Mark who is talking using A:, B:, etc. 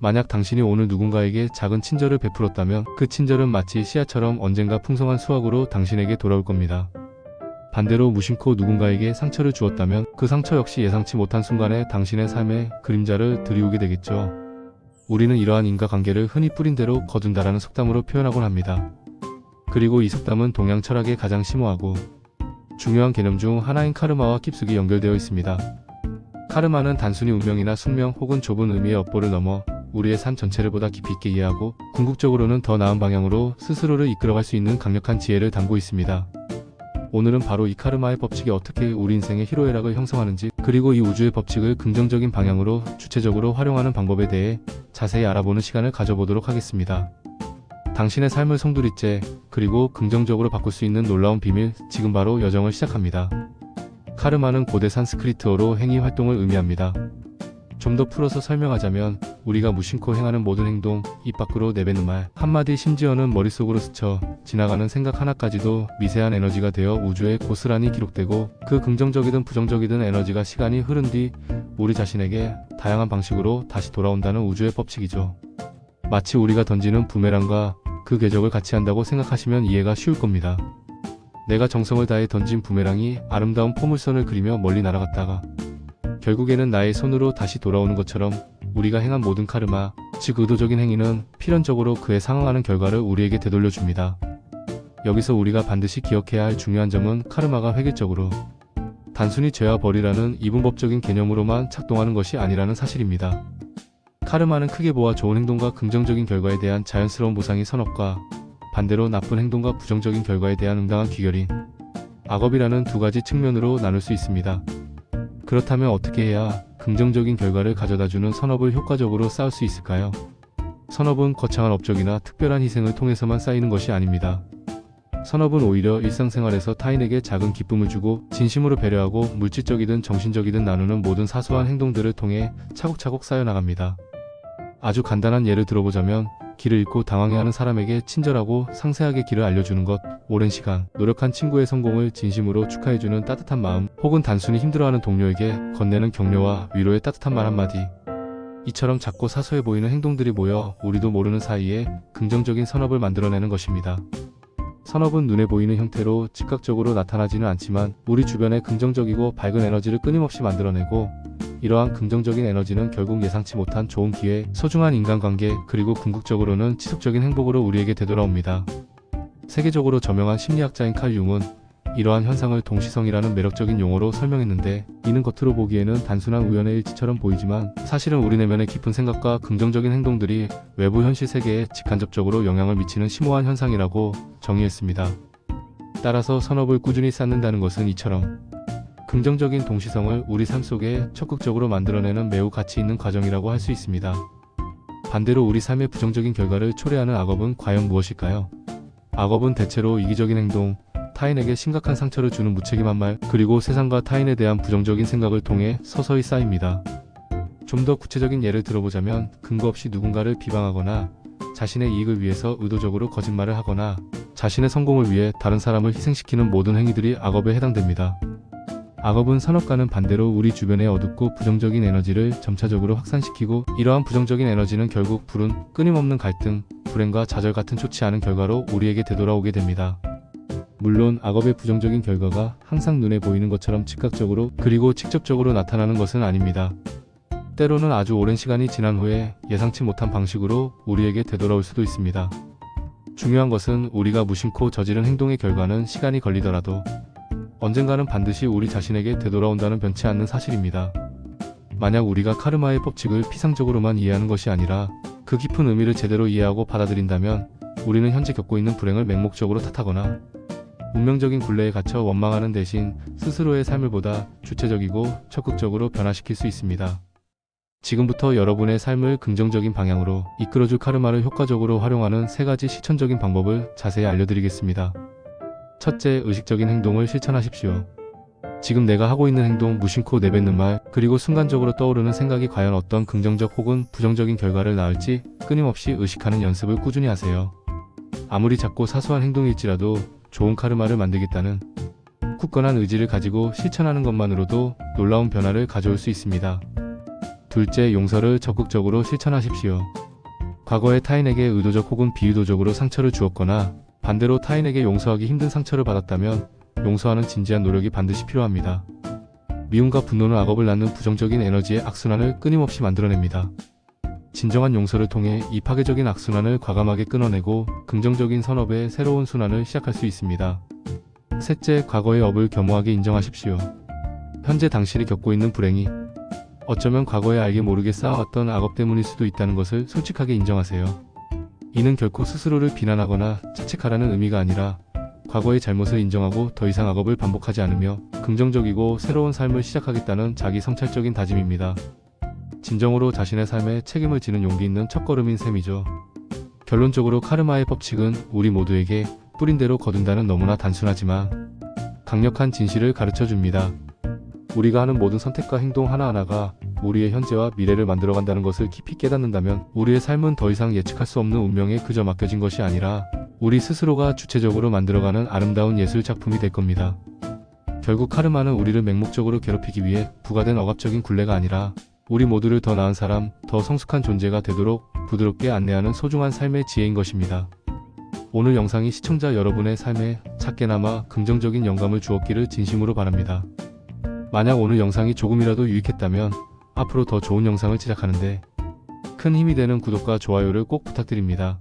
A: 만약 당신이 오늘 누군가에게 작은 친절을 베풀었다면 그 친절은 마치 씨앗처럼 언젠가 풍성한 수확으로 당신에게 돌아올 겁니다. 반대로 무심코 누군가에게 상처를 주었다면 그 상처 역시 예상치 못한 순간에 당신의 삶에 그림자를 들이오게 되겠죠. 우리는 이러한 인과관계를 흔히 뿌린 대로 거둔다라는 속담으로 표현하곤 합니다. 그리고 이 속담은 동양 철학의 가장 심오하고 중요한 개념 중 하나인 카르마와 깊숙이 연결되어 있습니다. 카르마는 단순히 운명이나 숙명 혹은 좁은 의미의 업보를 넘어 우리의 삶 전체를 보다 깊이 있게 이해하고 궁극적으로는 더 나은 방향으로 스스로를 이끌어갈 수 있는 강력한 지혜를 담고 있습니다. 오늘은 바로 이 카르마의 법칙이 어떻게 우리 인생의 희로애락을 형성하는지, 그리고 이 우주의 법칙을 긍정적인 방향으로 주체적으로 활용하는 방법에 대해 자세히 알아보는 시간을 가져보도록 하겠습니다. 당신의 삶을 송두리째 그리고 긍정적으로 바꿀 수 있는 놀라운 비밀, 지금 바로 여정을 시작합니다. 카르마는 고대 산스크리트어로 행위 활동을 의미합니다. 좀 더 풀어서 설명하자면 우리가 무심코 행하는 모든 행동, 입 밖으로 내뱉는 말 한마디, 심지어는 머릿속으로 스쳐 지나가는 생각 하나까지도 미세한 에너지가 되어 우주에 고스란히 기록되고, 그 긍정적이든 부정적이든 에너지가 시간이 흐른 뒤 우리 자신에게 다양한 방식으로 다시 돌아온다는 우주의 법칙이죠. 마치 우리가 던지는 부메랑과 그 궤적을 같이 한다고 생각하시면 이해가 쉬울 겁니다. 내가 정성을 다해 던진 부메랑이 아름다운 포물선을 그리며 멀리 날아갔다가 결국에는 나의 손으로 다시 돌아오는 것처럼 우리가 행한 모든 카르마, 즉 의도적인 행위는 필연적으로 그에 상응하는 결과를 우리에게 되돌려줍니다. 여기서 우리가 반드시 기억해야 할 중요한 점은 카르마가 획일적으로 단순히 죄와 벌이라는 이분법적인 개념으로만 작동하는 것이 아니라는 사실입니다. 카르마는 크게 보아 좋은 행동과 긍정적인 결과에 대한 자연스러운 보상이 선업과, 반대로 나쁜 행동과 부정적인 결과에 대한 응당한 귀결인 악업이라는 두 가지 측면으로 나눌 수 있습니다. 그렇다면 어떻게 해야 긍정적인 결과를 가져다주는 선업을 효과적으로 쌓을 수 있을까요? 선업은 거창한 업적이나 특별한 희생을 통해서만 쌓이는 것이 아닙니다. 선업은 오히려 일상생활에서 타인에게 작은 기쁨을 주고 진심으로 배려하고 물질적이든 정신적이든 나누는 모든 사소한 행동들을 통해 차곡차곡 쌓여나갑니다. 아주 간단한 예를 들어보자면 길을 잃고 당황해하는 사람에게 친절하고 상세하게 길을 알려주는 것, 오랜 시간 노력한 친구의 성공을 진심으로 축하해주는 따뜻한 마음, 혹은 단순히 힘들어하는 동료에게 건네는 격려와 위로의 따뜻한 말 한마디, 이처럼 작고 사소해 보이는 행동들이 모여 우리도 모르는 사이에 긍정적인 선업을 만들어내는 것입니다. 선업은 눈에 보이는 형태로 즉각적으로 나타나지는 않지만 우리 주변에 긍정적이고 밝은 에너지를 끊임없이 만들어내고, 이러한 긍정적인 에너지는 결국 예상치 못한 좋은 기회, 소중한 인간관계, 그리고 궁극적으로는 지속적인 행복으로 우리에게 되돌아옵니다. 세계적으로 저명한 심리학자인 칼 융은 이러한 현상을 동시성이라는 매력적인 용어로 설명했는데, 이는 겉으로 보기에는 단순한 우연의 일치처럼 보이지만 사실은 우리 내면의 깊은 생각과 긍정적인 행동들이 외부 현실 세계에 직간접적으로 영향을 미치는 심오한 현상이라고 정의했습니다. 따라서 선업을 꾸준히 쌓는다는 것은 이처럼 긍정적인 동시성을 우리 삶 속에 적극적으로 만들어내는 매우 가치 있는 과정이라고 할 수 있습니다. 반대로 우리 삶의 부정적인 결과를 초래하는 악업은 과연 무엇일까요? 악업은 대체로 이기적인 행동, 타인에게 심각한 상처를 주는 무책임한 말, 그리고 세상과 타인에 대한 부정적인 생각을 통해 서서히 쌓입니다. 좀 더 구체적인 예를 들어보자면 근거 없이 누군가를 비방하거나 자신의 이익을 위해서 의도적으로 거짓말을 하거나 자신의 성공을 위해 다른 사람을 희생시키는 모든 행위들이 악업에 해당됩니다. 악업은 선업과는 반대로 우리 주변의 어둡고 부정적인 에너지를 점차적으로 확산시키고, 이러한 부정적인 에너지는 결국 불운, 끊임없는 갈등, 불행과 좌절 같은 좋지 않은 결과로 우리에게 되돌아오게 됩니다. 물론 악업의 부정적인 결과가 항상 눈에 보이는 것처럼 즉각적으로 그리고 직접적으로 나타나는 것은 아닙니다. 때로는 아주 오랜 시간이 지난 후에 예상치 못한 방식으로 우리에게 되돌아올 수도 있습니다. 중요한 것은 우리가 무심코 저지른 행동의 결과는 시간이 걸리더라도 언젠가는 반드시 우리 자신에게 되돌아온다는 변치 않는 사실입니다. 만약 우리가 카르마의 법칙을 피상적으로만 이해하는 것이 아니라 그 깊은 의미를 제대로 이해하고 받아들인다면, 우리는 현재 겪고 있는 불행을 맹목적으로 탓하거나 운명적인 굴레에 갇혀 원망하는 대신 스스로의 삶을 보다 주체적이고 적극적으로 변화시킬 수 있습니다. 지금부터 여러분의 삶을 긍정적인 방향으로 이끌어줄 카르마를 효과적으로 활용하는 3가지 실천적인 방법을 자세히 알려드리겠습니다. 첫째, 의식적인 행동을 실천하십시오. 지금 내가 하고 있는 행동, 무심코 내뱉는 말, 그리고 순간적으로 떠오르는 생각이 과연 어떤 긍정적 혹은 부정적인 결과를 낳을지 끊임없이 의식하는 연습을 꾸준히 하세요. 아무리 작고 사소한 행동일지라도 좋은 카르마를 만들겠다는 굳건한 의지를 가지고 실천하는 것만으로도 놀라운 변화를 가져올 수 있습니다. 둘째, 용서를 적극적으로 실천하십시오. 과거에 타인에게 의도적 혹은 비의도적으로 상처를 주었거나 반대로 타인에게 용서하기 힘든 상처를 받았다면 용서하는 진지한 노력이 반드시 필요합니다. 미움과 분노는 악업을 낳는 부정적인 에너지의 악순환을 끊임없이 만들어냅니다. 진정한 용서를 통해 이 파괴적인 악순환을 과감하게 끊어내고 긍정적인 선업의 새로운 순환을 시작할 수 있습니다. 셋째, 과거의 업을 겸허하게 인정하십시오. 현재 당신이 겪고 있는 불행이 어쩌면 과거에 알게 모르게 쌓아왔던 악업 때문일 수도 있다는 것을 솔직하게 인정하세요. 이는 결코 스스로를 비난하거나 자책하라는 의미가 아니라 과거의 잘못을 인정하고 더 이상 악업을 반복하지 않으며 긍정적이고 새로운 삶을 시작하겠다는 자기 성찰적인 다짐입니다. 진정으로 자신의 삶에 책임을 지는 용기 있는 첫걸음인 셈이죠. 결론적으로 카르마의 법칙은 우리 모두에게 뿌린 대로 거둔다는 너무나 단순하지만 강력한 진실을 가르쳐 줍니다. 우리가 하는 모든 선택과 행동 하나하나가 우리의 현재와 미래를 만들어간다는 것을 깊이 깨닫는다면 우리의 삶은 더 이상 예측할 수 없는 운명에 그저 맡겨진 것이 아니라 우리 스스로가 주체적으로 만들어가는 아름다운 예술 작품이 될 겁니다. 결국 카르마는 우리를 맹목적으로 괴롭히기 위해 부과된 억압적인 굴레가 아니라 우리 모두를 더 나은 사람, 더 성숙한 존재가 되도록 부드럽게 안내하는 소중한 삶의 지혜인 것입니다. 오늘 영상이 시청자 여러분의 삶에 작게나마 긍정적인 영감을 주었기를 진심으로 바랍니다. 만약 오늘 영상이 조금이라도 유익했다면 앞으로 더 좋은 영상을 제작하는데 큰 힘이 되는 구독과 좋아요를 꼭 부탁드립니다.